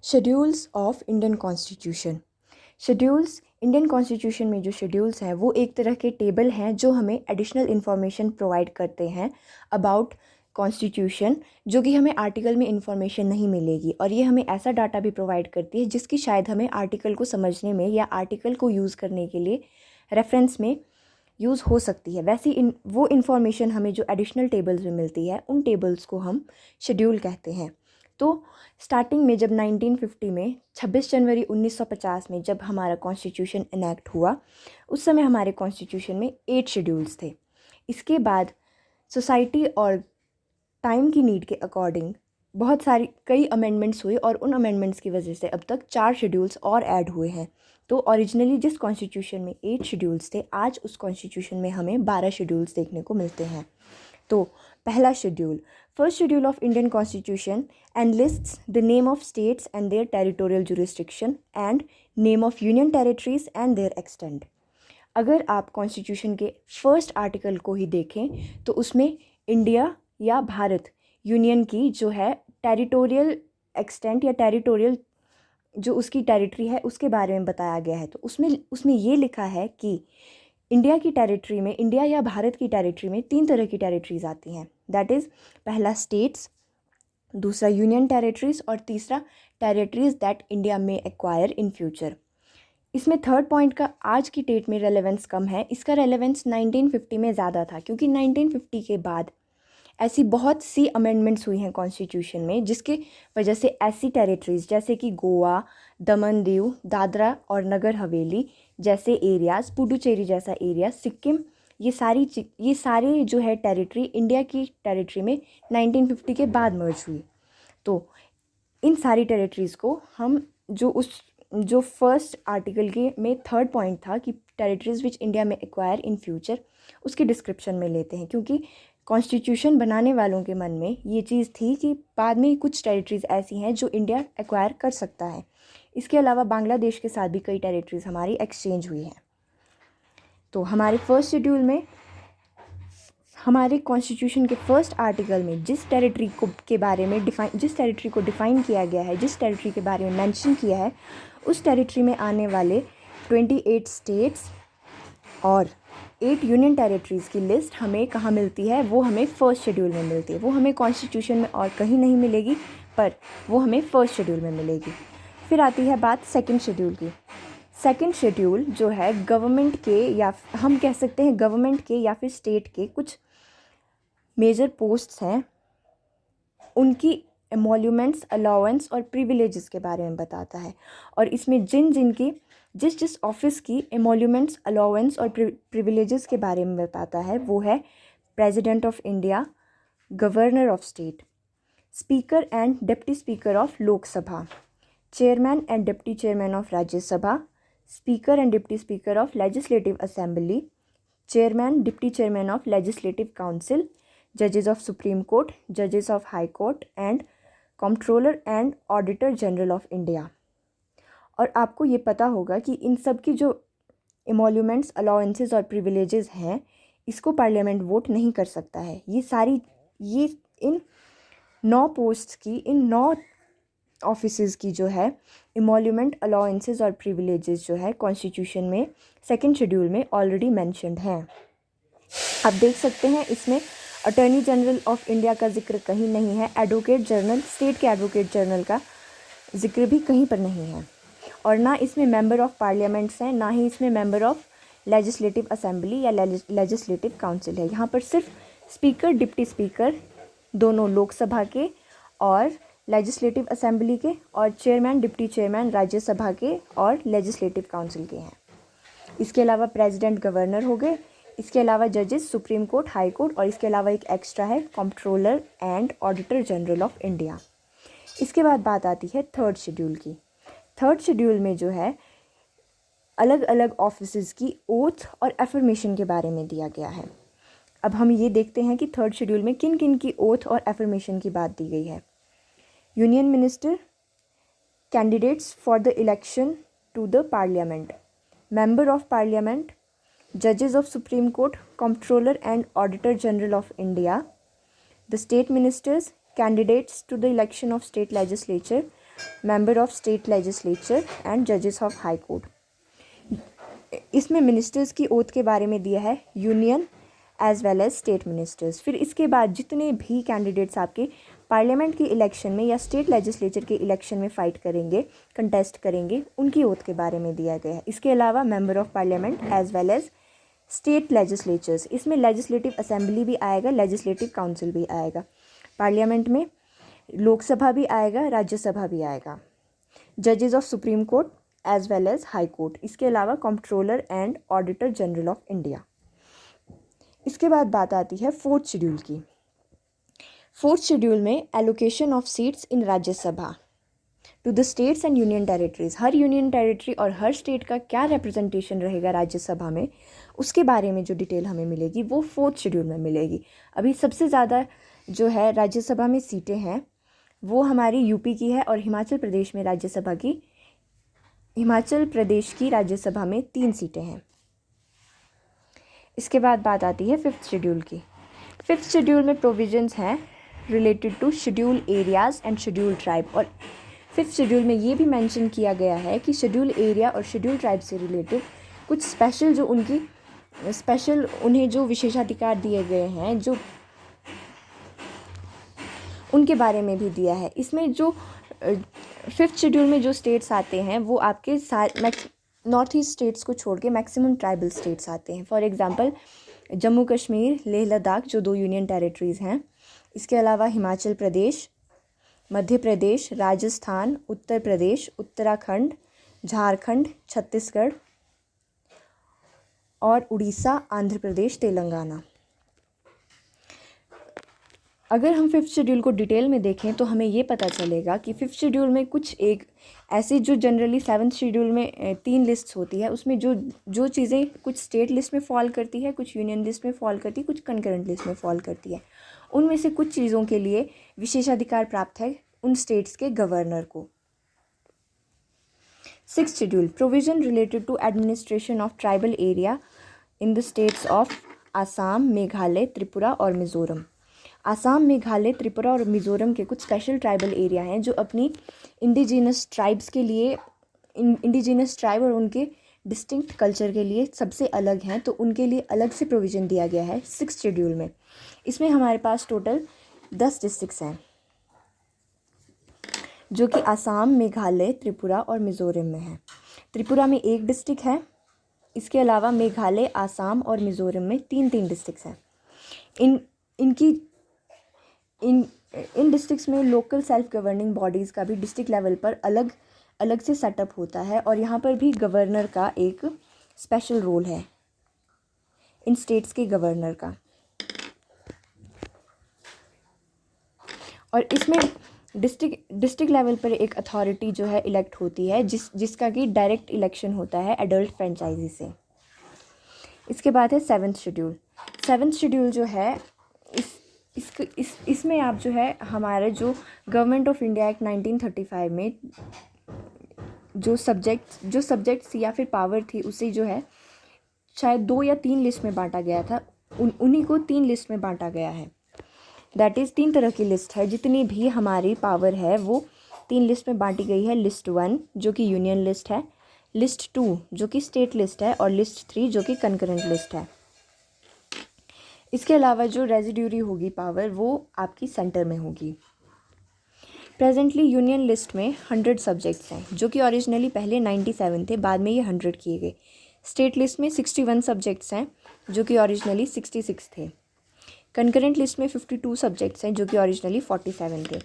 Schedules of Indian constitution. Schedules Indian constitution में जो schedules हैं वो एक तरह के टेबल हैं जो हमें एडिशनल इन्फॉर्मेशन प्रोवाइड करते हैं अबाउट कॉन्स्टिट्यूशन, जो कि हमें आर्टिकल में इंफॉर्मेशन नहीं मिलेगी, और ये हमें ऐसा डाटा भी प्रोवाइड करती है जिसकी शायद हमें आर्टिकल को समझने में या आर्टिकल को यूज़ करने के लिए रेफरेंस में यूज़ हो सकती है। वैसी वो इन्फॉर्मेशन हमें जो एडिशनल टेबल्स में मिलती है उन टेबल्स को हम शेड्यूल कहते हैं। तो स्टार्टिंग में जब 1950 में 26 जनवरी 1950 में जब हमारा कॉन्स्टिट्यूशन इनैक्ट हुआ, उस समय हमारे कॉन्स्टिट्यूशन में 8 शेड्यूल्स थे। इसके बाद सोसाइटी और टाइम की नीड के अकॉर्डिंग बहुत सारी कई अमेंडमेंट्स हुए, और उन अमेंडमेंट्स की वजह से अब तक 4 शेड्यूल्स और ऐड हुए हैं। तो ओरिजिनली जिस कॉन्स्टिट्यूशन में 8 शेड्यूल्स थे, आज उस कॉन्स्टिट्यूशन में हमें 12 शेड्यूल्स देखने को मिलते हैं। तो पहला schedule, first schedule of Indian constitution enlists the name of states and their territorial jurisdiction and name of union territories and their extent. अगर आप कॉन्स्टिट्यूशन के फर्स्ट आर्टिकल को ही देखें तो उसमें इंडिया या भारत यूनियन की जो है टेरिटोरियल एक्सटेंट या टेरिटोरियल जो उसकी टेरिटरी है उसके बारे में बताया गया है। तो उसमें ये लिखा है कि इंडिया की टेरिटरी में, इंडिया या भारत की टेरिटरी में 3 तरह की टेरिटरीज आती हैं। दैट इज़, पहला स्टेट्स, दूसरा यूनियन टेरिटरीज, और तीसरा टेरिटरीज दैट इंडिया में एक्वायर इन फ्यूचर। इसमें थर्ड पॉइंट का आज की डेट में रेलेवेंस कम है। इसका रेलेवेंस 1950 में ज़्यादा था, क्योंकि 1950 के बाद ऐसी बहुत सी अमेंडमेंट्स हुई हैं कॉन्स्टिट्यूशन में जिसके वजह से ऐसी टेरिटरीज़ जैसे कि गोवा, दमन दीव, दादरा और नगर हवेली जैसे एरियाज़, पुडुचेरी जैसा एरिया, सिक्किम, ये सारे जो है टेरिटरी इंडिया की टेरिटरी में 1950 के बाद मर्ज हुई। तो इन सारी टेरिटरीज़ को हम जो फर्स्ट आर्टिकल के में थर्ड पॉइंट था कि टेरिटरीज़ विच इंडिया में एक्वायर इन फ्यूचर, उसके डिस्क्रिप्शन में लेते हैं, क्योंकि कॉन्स्टिट्यूशन बनाने वालों के मन में ये चीज़ थी कि बाद में कुछ टेरिटरीज़ ऐसी हैं जो इंडिया एक्वायर कर सकता है। इसके अलावा बांग्लादेश के साथ भी कई टेरिटरीज़ हमारी एक्सचेंज हुई हैं। तो हमारे फर्स्ट शेड्यूल में हमारे कॉन्स्टिट्यूशन के फर्स्ट आर्टिकल में जिस टेरिटरी को डिफ़ाइन किया गया है, जिस टेरिटरी के बारे में मेंशन किया है, उस टेरिटरी में आने वाले 28 स्टेट्स और 8 यूनियन टेरिटरीज़ की लिस्ट हमें कहाँ मिलती है? वो हमें फर्स्ट शेड्यूल में मिलती है। वो हमें कॉन्स्टिट्यूशन में और कहीं नहीं मिलेगी, पर वो हमें फर्स्ट शेड्यूल में मिलेगी। फिर आती है बात सेकंड शेड्यूल की। सेकंड शेड्यूल जो है गवर्नमेंट के, या हम कह सकते हैं गवर्नमेंट के या फिर स्टेट के कुछ मेजर पोस्ट्स हैं, उनकी एमोल्यूमेंट्स, अलाउंस और प्रिविलेजेस के बारे में बताता है। और इसमें जिस ऑफिस की एमोल्यूमेंट्स, अलाउंस और प्रिविलेजेस के बारे में बताता है वो है president of India, governor of state, speaker and deputy speaker of Lok Sabha, chairman and deputy chairman of Rajya Sabha, speaker and deputy speaker of legislative assembly, chairman deputy chairman of legislative council, जजेस of supreme court, जजेस of high court and controller and auditor general of India. और आपको ये पता होगा कि इन सब की जो एमोल्यूमेंट्स, अलाउंसेस और प्रिविलेजेस हैं, इसको पार्लियामेंट वोट नहीं कर सकता है। ये इन 9 पोस्ट्स की, इन 9 ऑफिसेज़ की जो है एमोल्यूमेंट, अलाउंसेस और प्रिविलेजेस जो है कॉन्स्टिट्यूशन में सेकंड शेड्यूल में ऑलरेडी मेंशन्ड हैं। आप देख सकते हैं इसमें अटॉर्नी जनरल ऑफ इंडिया का जिक्र कहीं नहीं है, एडवोकेट जनरल, स्टेट के एडवोकेट जनरल का जिक्र भी कहीं पर नहीं है, और ना इसमें मेंबर ऑफ पार्लियामेंट्स हैं, ना ही इसमें मेंबर ऑफ लेजिस्लेटिव असेंबली या लेजिस्लेटिव काउंसिल है। यहाँ पर सिर्फ स्पीकर, डिप्टी स्पीकर दोनों लोकसभा के और लेजिस्लेटिव असेंबली के, और चेयरमैन, डिप्टी चेयरमैन राज्यसभा के और लेजिस्लेटिव काउंसिल के हैं। इसके अलावा प्रेसिडेंट, गवर्नर हो गए। इसके अलावा जजेस, सुप्रीम कोर्ट, हाई कोर्ट, और इसके अलावा एक एक्स्ट्रा है controller and auditor general of India. इसके बाद बात आती है थर्ड शेड्यूल की। थर्ड शेड्यूल में जो है अलग अलग ऑफिसेज़ की ओथ और एफर्मेशन के बारे में दिया गया है। अब हम ये देखते हैं कि थर्ड शेड्यूल में किन किन की ओथ और एफर्मेशन की बात दी गई है। Union minister, candidates for the election to the parliament, member of parliament, जजेस of supreme court, controller and auditor general of India, the state ministers, candidates to the election of state legislature, member of state legislature and जजेस of high court. इसमें ministers की oath के बारे में दिया है, union as well as state ministers. फिर इसके बाद जितने भी कैंडिडेट्स आपके पार्लियामेंट के इलेक्शन में या स्टेट लेजिस्लेचर के इलेक्शन में फ़ाइट करेंगे, कंटेस्ट करेंगे, उनकी ओथ के बारे में दिया गया है। इसके अलावा member of parliament as well as state legislatures, इसमें लेजिस्लेटिव असेंबली भी आएगा, लेजिस्लेटिव काउंसिल भी आएगा। पार्लियामेंट में लोकसभा भी आएगा, राज्यसभा भी आएगा। जजेस of supreme court as well as high court. इसके अलावा controller and auditor general of India. इसके बाद बात आती है फोर्थ शेड्यूल की। फोर्थ शेड्यूल में allocation of seats in Rajya Sabha to the states and union territories. हर यूनियन टेरिटरी और हर स्टेट का क्या रिप्रेजेंटेशन रहेगा राज्यसभा में, उसके बारे में जो डिटेल हमें मिलेगी वो फोर्थ शेड्यूल में मिलेगी। अभी सबसे ज़्यादा जो है राज्यसभा में सीटें हैं वो हमारी यूपी की है, और हिमाचल प्रदेश की राज्यसभा में 3 सीटें हैं। इसके बाद बात आती है फिफ्थ शेड्यूल की। फिफ्थ शेड्यूल में प्रोविजंस हैं related to schedule areas and schedule tribe. और फिफ्थ शेड्यूल में ये भी मेंशन किया गया है कि शेड्यूल एरिया और शेड्यूल ट्राइब से रिलेटेड कुछ उन्हें जो विशेषाधिकार दिए गए हैं, जो उनके बारे में भी दिया है। इसमें जो फिफ्थ शेड्यूल में जो स्टेट्स आते हैं वो आपके नॉर्थ ईस्ट स्टेट्स को छोड़ के मैक्सिमम ट्राइबल स्टेट्स आते हैं। फॉर एग्जांपल जम्मू कश्मीर, लेह लद्दाख, जो 2 यूनियन टेरिटरीज़ हैं। इसके अलावा हिमाचल प्रदेश, मध्य प्रदेश, राजस्थान, उत्तर प्रदेश, उत्तराखंड, झारखंड, छत्तीसगढ़ और उड़ीसा, आंध्र प्रदेश, तेलंगाना। अगर हम फिफ्थ शेड्यूल को डिटेल में देखें तो हमें ये पता चलेगा कि फिफ्थ शेड्यूल में कुछ एक ऐसी जो जनरली सेवन्थ शेड्यूल में 3 लिस्ट्स होती है, उसमें जो चीज़ें कुछ स्टेट लिस्ट में फॉल करती है, कुछ यूनियन लिस्ट में फॉल करती है, कुछ कंकरेंट लिस्ट में फॉल करती है। उनमें से कुछ चीज़ों के लिए विशेषाधिकार प्राप्त है उन स्टेट्स के गवर्नर को। Sixth schedule, provision related to administration of tribal area in the states of Assam, Meghalaya, Tripura और मिज़ोरम। आसाम, मेघालय, त्रिपुरा और मिज़ोरम के कुछ स्पेशल ट्राइबल एरिया हैं जो अपनी इंडिजिनस ट्राइब और उनके डिस्टिंक्ट कल्चर के लिए सबसे अलग हैं, तो उनके लिए अलग से प्रोविज़न दिया गया है सिक्स्थ शेड्यूल में। इसमें हमारे पास टोटल 10 डिस्ट्रिक्ट्स हैं जो कि आसाम, मेघालय, त्रिपुरा और मिज़ोरम में हैं। त्रिपुरा में 1 डिस्ट्रिक्ट है। इसके अलावा मेघालय, आसाम और मिज़ोरम में 3 डिस्ट्रिक्ट्स हैं। इन डिस्ट्रिक्ट्स में लोकल सेल्फ गवर्निंग बॉडीज़ का भी डिस्ट्रिक्ट लेवल पर अलग से सेटअप होता है, और यहाँ पर भी गवर्नर का एक स्पेशल रोल है, इन स्टेट्स के गवर्नर का। और इसमें डिस्ट्रिक्ट लेवल पर एक अथॉरिटी जो है इलेक्ट होती है, जिसका कि डायरेक्ट इलेक्शन होता है एडल्ट फ्रेंचाइजी से। इसके बाद है सेवन्थ शेड्यूल। सेवन्थ शेड्यूल जो है इसमें आप जो है हमारे जो गवर्नमेंट ऑफ इंडिया एक्ट 1935 में जो सब्जेक्ट्स या फिर पावर थी उसे जो है शायद 2 या 3 लिस्ट में बांटा गया था। उन्हीं को 3 लिस्ट में बांटा गया है। दैट इज़ 3 तरह की लिस्ट है। जितनी भी हमारी पावर है वो 3 लिस्ट में बांटी गई है। लिस्ट 1 जो कि यूनियन लिस्ट है, लिस्ट 2 जो कि स्टेट लिस्ट है, और लिस्ट 3 जो कि कंकरेंट लिस्ट है। इसके अलावा जो रेजिड्यूरी होगी पावर वो आपकी सेंटर में होगी। प्रेजेंटली यूनियन लिस्ट में 100 सब्जेक्ट्स हैं जो कि ओरिजिनली पहले 97 थे, बाद में ये 100 किए गए। स्टेट लिस्ट में 61 सब्जेक्ट्स हैं जो कि ओरिजिनली 66 थे। कंकरेंट लिस्ट में 52 सब्जेक्ट्स हैं जो कि ओरिजिनली 47 थे।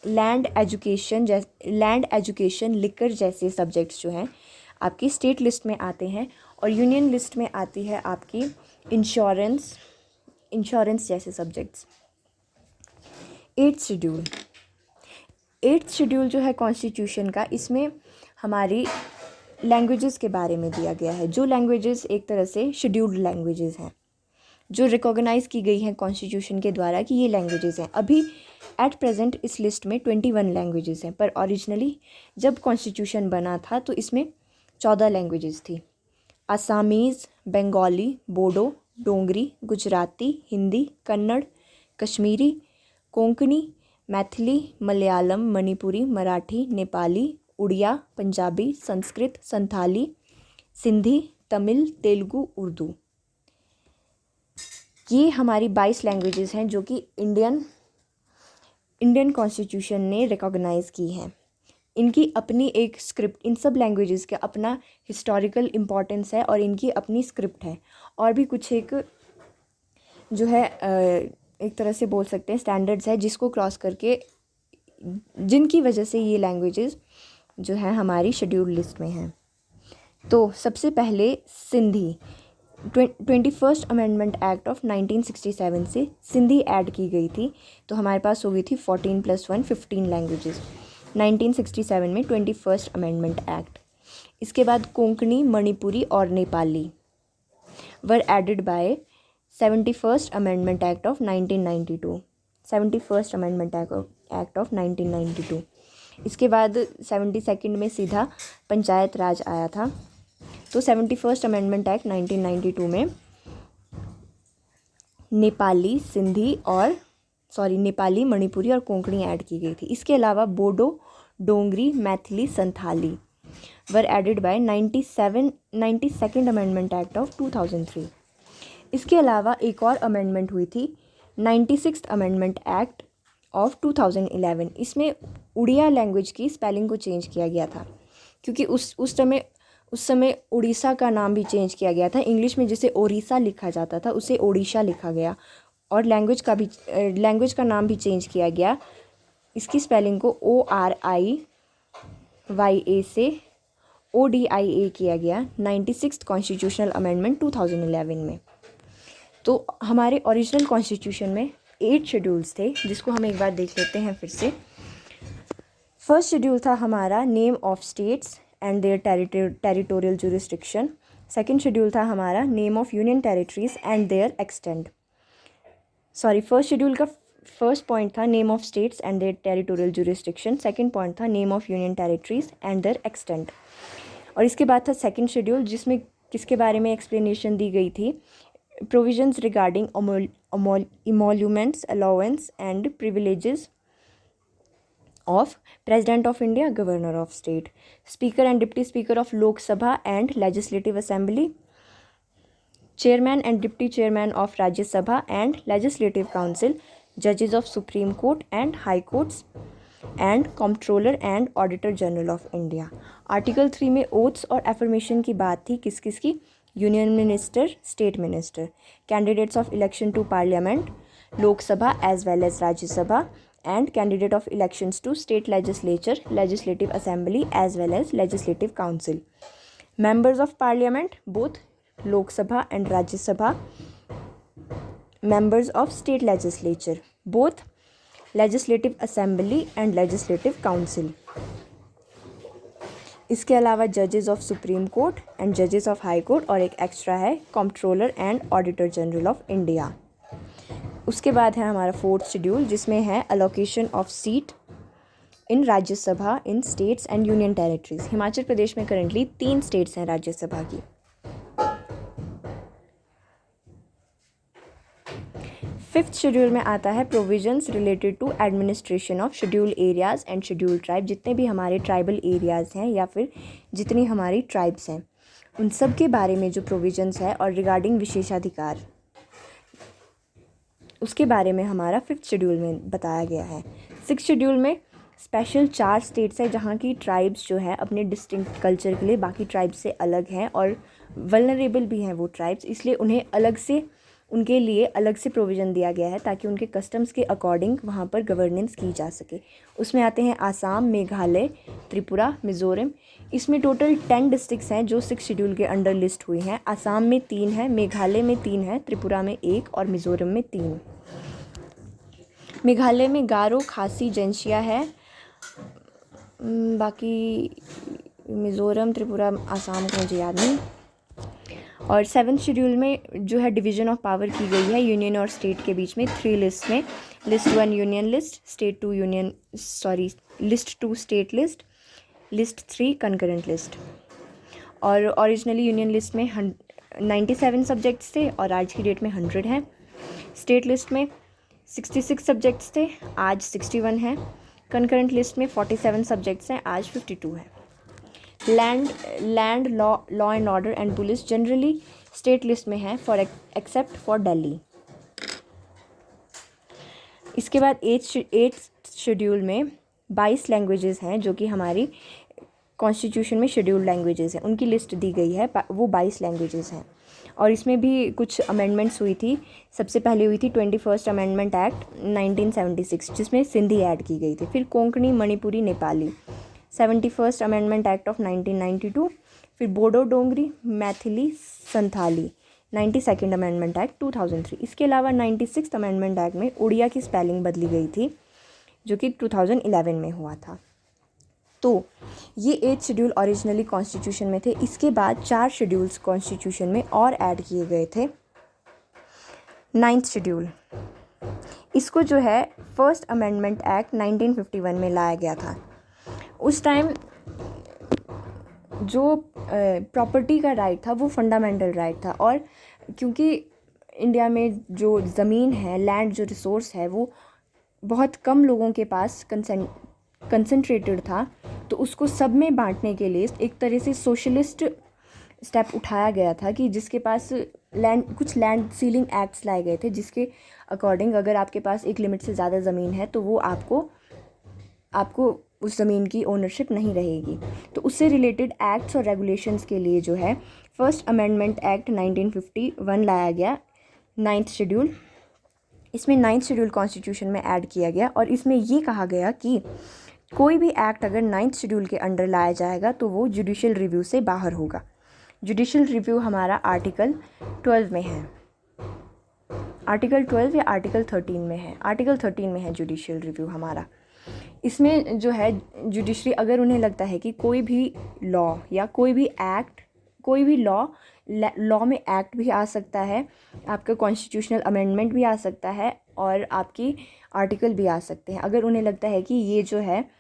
लैंड एजुकेशन, लिकर जैसे सब्जेक्ट्स जो हैं आपकी स्टेट लिस्ट में आते हैं, और यूनियन लिस्ट में आती है आपकी इंश्योरेंस जैसे सब्जेक्ट्स। 8th शेड्यूल जो है कॉन्स्टिट्यूशन का, इसमें हमारी लैंग्वेजेस के बारे में दिया गया है। जो लैंग्वेजेस एक तरह से शेड्यूल्ड लैंग्वेजेस हैं जो रिकॉग्नाइज़ की गई हैं कॉन्स्टिट्यूशन के द्वारा कि ये लैंग्वेजेस हैं। अभी एट प्रेजेंट इस लिस्ट में 21 लैंग्वेजेस हैं, पर ओरिजिनली जब कॉन्स्टिट्यूशन बना था तो इसमें 14 लैंग्वेजेस थी। आसामीज़, बंगाली, बोडो, डोंगरी, गुजराती, हिंदी, कन्नड़, कश्मीरी, कोंकणी, मैथिली, मलयालम, मणिपुरी, मराठी, नेपाली, उड़िया, पंजाबी, संस्कृत, संथाली, सिंधी, तमिल, तेलुगु, उर्दू। ये हमारी 22 लैंग्वेजेस हैं जो कि इंडियन कॉन्स्टिट्यूशन ने रिकॉग्नाइज़ की हैं। इनकी अपनी एक स्क्रिप्ट, इन सब लैंग्वेजेस का अपना हिस्टोरिकल इम्पोर्टेंस है और इनकी अपनी स्क्रिप्ट है। और भी कुछ एक जो है एक तरह से बोल सकते हैं स्टैंडर्ड्स है जिसको क्रॉस करके, जिनकी वजह से ये लैंग्वेजेस जो है हमारी शेड्यूल लिस्ट में हैं। तो सबसे पहले Sindhi, 21st amendment act of 1967 से सिंधी ऐड की गई थी। तो हमारे पास हो गई थी 14 + 1 15 लैंग्वेजेस 1967 में 21st अमेंडमेंट एक्ट। इसके बाद कोंकणी, मणिपुरी और Nepali were added by 71st amendment act of 1992। 71st amendment act of 1992। इसके बाद 72nd में सीधा पंचायत राज आया था। तो 71st अमेंडमेंट एक्ट 1992 में नेपाली, मणिपुरी और कोंकणी ऐड की गई थी। इसके अलावा Bodo, Dongri, Maithili, Santhali were added by 92nd amendment act of 2003। इसके अलावा एक और अमेंडमेंट हुई थी 96th अमेंडमेंट एक्ट ऑफ 2011। इसमें उड़िया लैंग्वेज की स्पेलिंग को चेंज किया गया था, क्योंकि उस समय उड़ीसा का नाम भी चेंज किया गया था। इंग्लिश में जिसे ओडिशा लिखा जाता था उसे ओडिशा लिखा गया, और लैंग्वेज का नाम भी चेंज किया गया। इसकी स्पेलिंग को ORIYA से ODIA किया गया 96th कॉन्स्टिट्यूशनल अमेंडमेंट 2011 में। तो हमारे ओरिजिनल कॉन्स्टिट्यूशन में 8 शेड्यूल्स थे, जिसको हम एक बार देख लेते हैं फिर से। फर्स्ट शेड्यूल था हमारा name of states and their territorial jurisdiction. Second schedule था हमारा name of union territories and their extent. First schedule का फर्स्ट पॉइंट था name of states and their territorial jurisdiction. Second point था name of union territories and their extent. और इसके बाद था second schedule, जिसमें किसके बारे में एक्सप्लेनेशन दी गई थी, provisions regarding emoluments, allowance and privileges of President of India, Governor of State, Speaker and Deputy Speaker of Lok Sabha and Legislative Assembly, Chairman and Deputy Chairman of Rajya Sabha and Legislative Council, Judges of Supreme Court and High Courts, and Comptroller and Auditor General of India. Article 3 में oaths और affirmation की बात थी, किस किस की, union minister, state minister, candidates of election to parliament, Lok Sabha as well as Rajya Sabha, and candidate of elections to state legislature, legislative assembly as well as legislative council. Members of parliament, both Lok Sabha and Rajya Sabha. Members of state legislature, both legislative assembly and legislative council. इसके अलावा जजेस of supreme court and जजेस of high court, और एक extra है controller and auditor general of India. उसके बाद है हमारा फोर्थ शेड्यूल, जिसमें है allocation of seat in Rajya Sabha in states and union territories. Himachal Pradesh में करेंटली 3 स्टेट्स हैं राज्यसभा की। फिफ्थ शेड्यूल में आता है provisions related to administration of schedule areas and schedule tribe. जितने भी हमारे ट्राइबल एरियाज़ हैं या फिर जितनी हमारी ट्राइब्स हैं, उन सब के बारे में जो प्रोविजंस है और रिगार्डिंग विशेषाधिकार, उसके बारे में हमारा 5th शेड्यूल में बताया गया है। 6th शेड्यूल में स्पेशल 4 स्टेट्स है जहाँ की ट्राइब्स जो है अपने डिस्टिंक्ट कल्चर के लिए बाकी ट्राइब्स से अलग हैं और वल्नरेबल भी हैं वो ट्राइब्स, इसलिए उनके लिए अलग से प्रोविज़न दिया गया है ताकि उनके कस्टम्स के अकॉर्डिंग वहाँ पर गवर्नेंस की जा सके। उसमें आते हैं आसाम, मेघालय, त्रिपुरा, मिज़ोरम। इसमें टोटल 10 डिस्ट्रिक्ट्स हैं जो 6 शेड्यूल के अंडर लिस्ट हुई हैं। आसाम में 3 है, मेघालय में 3 है, त्रिपुरा में 1 और मिज़ोरम में 3। मेघालय में गारो, खासी, जंशिया है। बाकी मिज़ोरम, त्रिपुरा, आसाम को मुझे याद नहीं। और 7th शेड्यूल में जो है डिवीज़न ऑफ पावर की गई है यूनियन और स्टेट के बीच में 3 लिस्ट में। List 1 union list, list 2 state list, list 3 concurrent list. और ओरिजिनली यूनियन लिस्ट में 97 सब्जेक्ट्स थे और आज की डेट में 100 हैं। स्टेट लिस्ट में 66 सब्जेक्ट्स थे, आज 61 है। कंकरेंट लिस्ट में 47 सब्जेक्ट्स हैं, आज 52 है। Land law and order and police generally state list में है फॉर एक्सेप्ट फॉर दिल्ली। इसके बाद एट्थ शेड्यूल में 22 लैंग्वेजेस हैं जो कि हमारी कॉन्स्टिट्यूशन में शेड्यूल्ड लैंग्वेजेस हैं, उनकी लिस्ट दी गई है, वो 22 लैंग्वेजेस हैं। और इसमें भी कुछ अमेंडमेंट्स हुई थी। सबसे पहले हुई थी 21st अमेंडमेंट एक्ट 1976 जिसमें सिंधी ऐड की गई थी। फिर Konkani, Manipuri, Nepali 71st amendment act of 1992। फिर Bodo Dongri, Maithili, Santhali 92nd amendment act 2003। इसके अलावा 96th अमेंडमेंट एक्ट में उड़िया की स्पेलिंग बदली गई थी जो कि 2011 में हुआ था। तो ये 8 शेड्यूल ओरिजिनली कॉन्स्टिट्यूशन में थे। इसके बाद 4 शेड्यूल्स कॉन्स्टिट्यूशन में और ऐड किए गए थे। 9th शेड्यूल, इसको जो है फर्स्ट अमेंडमेंट एक्ट 1951 में लाया गया था। उस टाइम जो प्रॉपर्टी का राइट था वो फंडामेंटल राइट था, और क्योंकि इंडिया में जो ज़मीन है, लैंड जो रिसोर्स है, वो बहुत कम लोगों के पास कंसंट्रेटेड था, तो उसको सब में बांटने के लिए एक तरह से सोशलिस्ट स्टेप उठाया गया था कि जिसके पास कुछ लैंड सीलिंग एक्ट्स लाए गए थे जिसके अकॉर्डिंग अगर आपके पास एक लिमिट से ज़्यादा ज़मीन है तो वो आपको उस ज़मीन की ओनरशिप नहीं रहेगी। तो उससे रिलेटेड एक्ट्स और रेगुलेशंस के लिए जो है फर्स्ट अमेंडमेंट एक्ट 1951 लाया गया, 9th शेड्यूल। इसमें 9th शेड्यूल कॉन्स्टिट्यूशन में ऐड किया गया और इसमें ये कहा गया कि कोई भी एक्ट अगर 9th शेड्यूल के अंडर लाया जाएगा तो वो जुडिशियल रिव्यू से बाहर होगा। जुडिशियल रिव्यू हमारा आर्टिकल 12 में है, आर्टिकल 12 या आर्टिकल 13 में है, आर्टिकल 13 में है जुडिशियल रिव्यू हमारा। इसमें जो है जुडिशरी अगर उन्हें लगता है कि कोई भी लॉ या कोई भी एक्ट, कोई भी लॉ में एक्ट भी आ सकता है, आपका कॉन्स्टिट्यूशनल अमेंडमेंट भी आ सकता है और आपकी आर्टिकल भी आ सकते हैं। अगर उन्हें लगता है कि ये जो है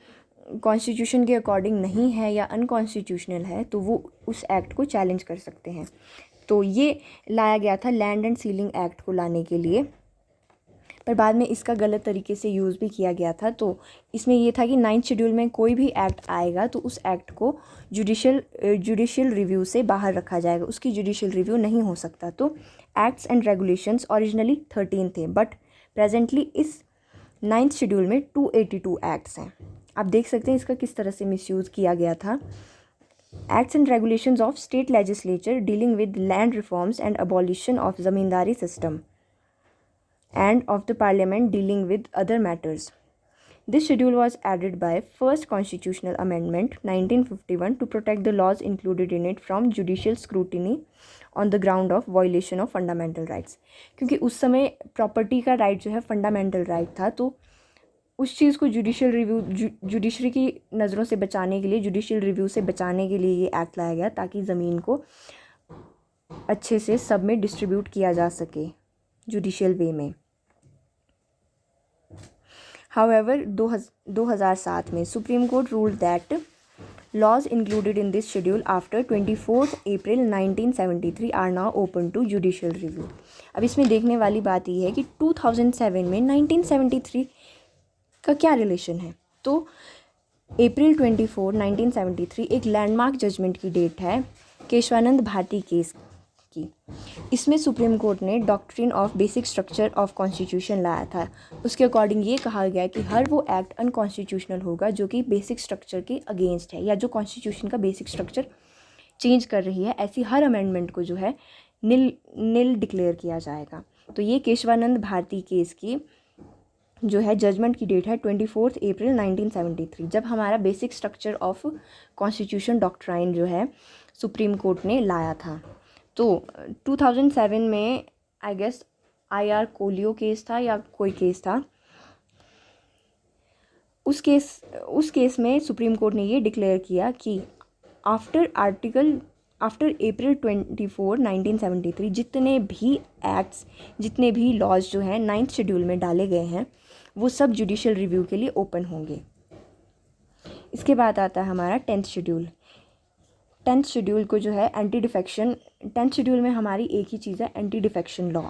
कॉन्स्टिट्यूशन के अकॉर्डिंग नहीं है या अनकॉन्स्टिट्यूशनल है तो वो उस एक्ट को चैलेंज कर सकते हैं। तो ये लाया गया था लैंड एंड सीलिंग एक्ट को लाने के लिए, पर बाद में इसका गलत तरीके से यूज़ भी किया गया था। तो इसमें ये था कि 9th शेड्यूल में कोई भी एक्ट आएगा तो उस एक्ट को जुडिशियल रिव्यू से बाहर रखा जाएगा, उसकी जुडिशियल रिव्यू नहीं हो सकता। तो एक्ट्स एंड रेगुलेशंस ओरिजिनली 13 थे, बट प्रेजेंटली इस 9th शेड्यूल में 282 एक्ट्स हैं। आप देख सकते हैं इसका किस तरह से मिसयूज़ किया गया था। Acts and regulations of state legislature dealing with land reforms and abolition of ज़मींदारी system and of the parliament dealing with other matters. This schedule was added by first constitutional amendment 1951 to protect the laws included in it from judicial scrutiny on the ground of violation of fundamental rights. क्योंकि उस समय property का right जो है fundamental right था, तो उस चीज़ को जुडिशरी की नज़रों से बचाने के लिए, जुडिशियल रिव्यू से बचाने के लिए ये एक्ट लाया गया ताकि ज़मीन को अच्छे से सब में डिस्ट्रीब्यूट किया जा सके जुडिशियल वे में। However, 2007 में supreme court ruled that laws included in this schedule after 24th April 1973 are now open to judicial review. अब इसमें देखने वाली बात ये है कि 2007 में 1973 का क्या रिलेशन है। तो अप्रैल 24, 1973 एक लैंडमार्क जजमेंट की डेट है केशवानंद भारती केस की। इसमें सुप्रीम कोर्ट ने doctrine of basic structure of constitution लाया था। उसके अकॉर्डिंग ये कहा गया कि हर वो एक्ट अनकॉन्स्टिट्यूशनल होगा जो कि बेसिक स्ट्रक्चर के अगेंस्ट है या जो कॉन्स्टिट्यूशन का बेसिक स्ट्रक्चर चेंज कर रही है, ऐसी हर अमेंडमेंट को जो है निल डिक्लेयर किया जाएगा। तो ये केशवानंद भारती केस की जो है जजमेंट की डेट है 24 अप्रैल 1973, जब हमारा basic structure of constitution doctrine जो है सुप्रीम कोर्ट ने लाया था। तो 2007 में आई गेस IR कोलियो केस था या कोई केस था, उस केस में सुप्रीम कोर्ट ने ये डिक्लेयर किया कि आफ्टर अप्रैल 24, 1973 जितने भी एक्ट्स, जितने भी लॉज जो हैं 9th शेड्यूल में डाले गए हैं वो सब जुडिशियल रिव्यू के लिए ओपन होंगे। इसके बाद आता है हमारा 10th शेड्यूल। 10th शेड्यूल को जो है एंटी डिफेक्शन, 10th शेड्यूल में हमारी एक ही चीज़ है एंटी डिफेक्शन लॉ।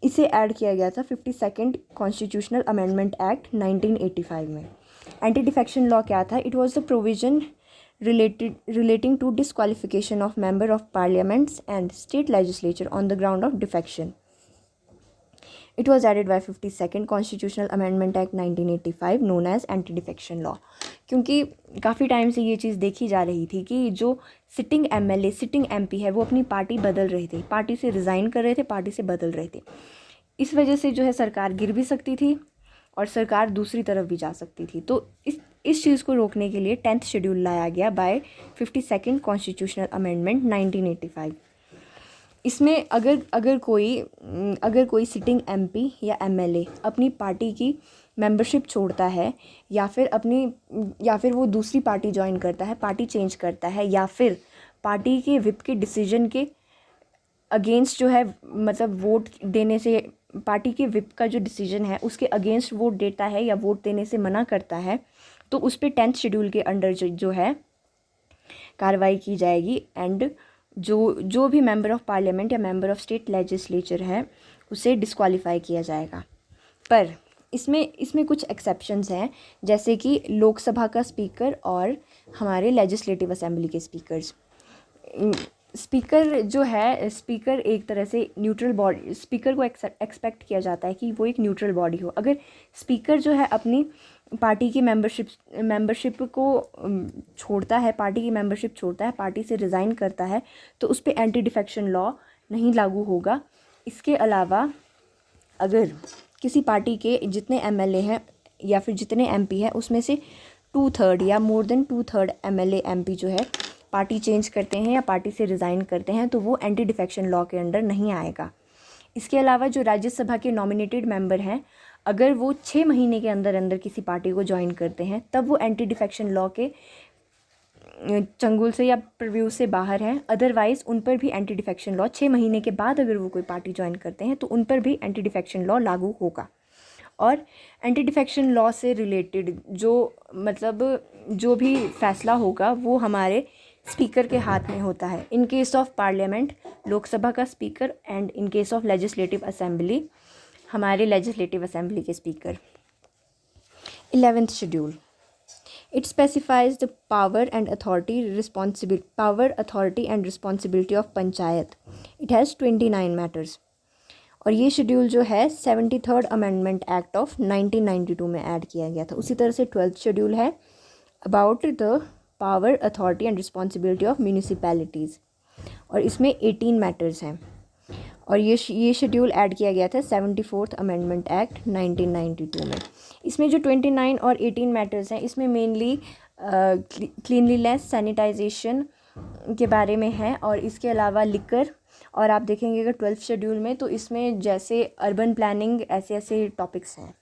इसे ऐड किया गया था 52nd कॉन्स्टिट्यूशनल अमेंडमेंट एक्ट 1985 में। एंटी डिफेक्शन लॉ क्या था? It was the provision relating to disqualification of member of parliaments and state legislature on the ground of defection. It was added by 52nd Constitutional Amendment Act 1985 known as Anti-Defection Law. क्योंकि काफ़ी time से ये चीज़ देखी जा रही थी कि जो सिटिंग एमएलए सिटिंग एमपी है वो अपनी पार्टी बदल रहे थे, पार्टी से रिज़ाइन कर रहे थे, पार्टी से बदल रहे थे। इस वजह से जो है सरकार गिर भी सकती थी और सरकार दूसरी तरफ भी जा सकती थी। तो इस चीज़ को रोकने के लिए 10th शेड्यूल लाया गया बाय 52nd कॉन्स्टिट्यूशनल अमेंडमेंट 1985। इसमें अगर कोई सिटिंग एमपी या एमएलए अपनी पार्टी की मेंबरशिप छोड़ता है या फिर वो दूसरी पार्टी ज्वाइन करता है, पार्टी चेंज करता है, या फिर पार्टी के विप के डिसीजन के अगेंस्ट जो है मतलब वोट देने से, पार्टी के विप का जो डिसीजन है उसके अगेंस्ट वोट देता है या वोट देने से मना करता है, तो उस पर 10th शेड्यूल के अंडर जो है कार्रवाई की जाएगी। एंड जो भी मेंबर ऑफ पार्लियामेंट या मेंबर ऑफ स्टेट लेजिस्लेचर है उसे डिस्क्वालीफाई किया जाएगा। पर इसमें कुछ एक्सेप्शंस हैं, जैसे कि लोकसभा का स्पीकर और हमारे लेजिस्लेटिव असेंबली के स्पीकर्स। स्पीकर जो है, स्पीकर एक तरह से न्यूट्रल बॉडी, स्पीकर को एक्सपेक्ट किया जाता है कि वो एक न्यूट्रल बॉडी हो। अगर स्पीकर जो है अपनी पार्टी की मेंबरशिप को छोड़ता है, पार्टी की मेंबरशिप छोड़ता है, पार्टी से रिज़ाइन करता है, तो उस पर एंटी डिफेक्शन लॉ नहीं लागू होगा। इसके अलावा अगर किसी पार्टी के जितने एमएलए हैं या फिर जितने एमपी हैं उसमें से 2/3 या मोर देन 2/3 एमएलए एमपी जो है पार्टी चेंज करते हैं या पार्टी से रिज़ाइन करते हैं, तो वो एंटी डिफेक्शन लॉ के अंडर नहीं आएगा। इसके अलावा जो राज्यसभा के नॉमिनेटेड मेंबर हैं, अगर वो 6 महीने के अंदर किसी पार्टी को ज्वाइन करते हैं, तब वो एंटी डिफेक्शन लॉ के चंगुल से या प्रीव्यू से बाहर हैं। अदरवाइज़ उन पर भी एंटी डिफेक्शन लॉ 6 महीने के बाद अगर वो कोई पार्टी ज्वाइन करते हैं तो उन पर भी एंटी डिफेक्शन लॉ लागू होगा। और एंटी डिफेक्शन लॉ से रिलेटेड जो भी फैसला होगा वो हमारे स्पीकर के हाथ में होता है। In case of parliament Lok Sabha का speaker, and in case of legislative assembly हमारे लेजिस्लेटिव असेंबली के speaker. 11th schedule, it specifies the power and responsibility of panchayat. It has 29 matters. और ये शेड्यूल जो है 73rd अमेंडमेंट एक्ट ऑफ 1992 में add किया गया था। उसी तरह से 12th शेड्यूल है about the power, authority and responsibility of municipalities, और इसमें 18 मैटर्स हैं। और ये शेड्यूल ऐड किया गया था 74th अमेंडमेंट एक्ट 1992 में। इसमें जो 29 और 18 मैटर्स हैं, इसमें मेनली क्लीनलीनेस, सैनिटाइजेशन के बारे में है, और इसके अलावा लिकर, और आप देखेंगे अगर 12th शेड्यूल में तो इसमें जैसे अर्बन प्लानिंग, ऐसे टॉपिक्स हैं।